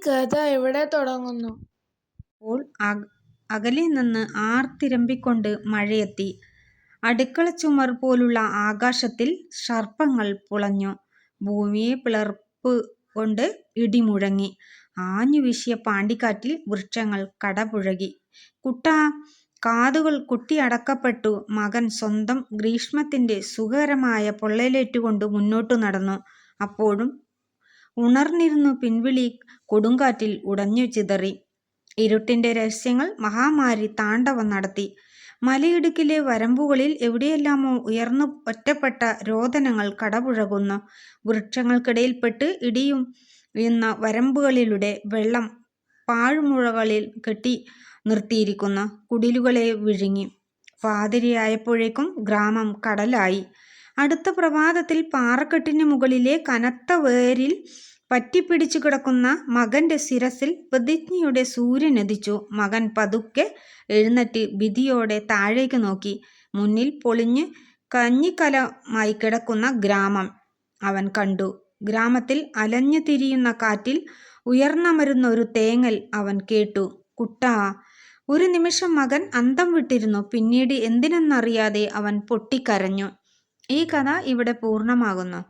കഥ എവിടെ തുടങ്ങുന്നു? അപ്പോൾ അകലെ നിന്ന് ആർത്തിരമ്പിക്കൊണ്ട് മഴയെത്തി. അടുക്കളച്ചുമർ പോലുള്ള ആകാശത്തിൽ സർപ്പങ്ങൾ പുളഞ്ഞു. ഭൂമിയെ പിളർപ്പുകൊണ്ട് ഇടിമുഴങ്ങി. ആഞ്ഞുവീശിയ പാണ്ടിക്കാറ്റിൽ വൃക്ഷങ്ങൾ കടപുഴകി. കുട്ടാ! കാതുകൾ കുത്തിയടക്കപ്പെട്ടു. മകൻ സ്വന്തം ഗ്രീഷ്മത്തിന്റെ സുഖകരമായ പൊള്ളലേറ്റുകൊണ്ട് മുന്നോട്ടു നടന്നു. അപ്പോഴും ഉണർന്നിരുന്നു പിൻവിളി കൊടുങ്കാറ്റിൽ ഉടഞ്ഞു ചിതറി. ഇരുട്ടിന്റെ രഹസ്യങ്ങൾ മഹാമാരി താണ്ഡവം നടത്തി. മലയിടുക്കിലെ വരമ്പുകളിൽ എവിടെയെല്ലാമോ ഉയർന്നു ഒറ്റപ്പെട്ട രോദനങ്ങൾ കടപുഴകുന്നു. വൃക്ഷങ്ങൾക്കിടയിൽപ്പെട്ട് ഇടിയുന്ന വരമ്പുകളിലൂടെ വെള്ളം പാഴ്മുഴകളിൽ കെട്ടി നിർത്തിയിരിക്കുന്നു. കുടിലുകളെ വിഴുങ്ങി. പാതിരയായപ്പോഴേക്കും ഗ്രാമം കടലായി. അടുത്ത പ്രഭാതത്തിൽ പാറക്കെട്ടിന് മുകളിലെ കനത്ത വേരിൽ പറ്റിപ്പിടിച്ചു കിടക്കുന്ന മകന്റെ ശിരസിൽ പ്രതിജ്ഞയുടെ സൂര്യനുദിച്ചു. മകൻ പതുക്കെ എഴുന്നേറ്റ് ഭീതിയോടെ താഴേക്ക് നോക്കി. മുന്നിൽ പൊളിഞ്ഞ് കഞ്ഞിക്കലമായി കിടക്കുന്ന ഗ്രാമം അവൻ കണ്ടു. ഗ്രാമത്തിൽ അലഞ്ഞു തിരിയുന്ന കാറ്റിൽ ഉയർന്നമരുന്ന ഒരു തേങ്ങൽ അവൻ കേട്ടു. കുട്ടാ! ഒരു നിമിഷം മകൻ അന്തം വിട്ടിരുന്നു. പിന്നീട് എന്തിനെന്നറിയാതെ അവൻ പൊട്ടിക്കരഞ്ഞു. ഈ കഥ ഇവിടെ പൂർണ്ണമാകുന്നു.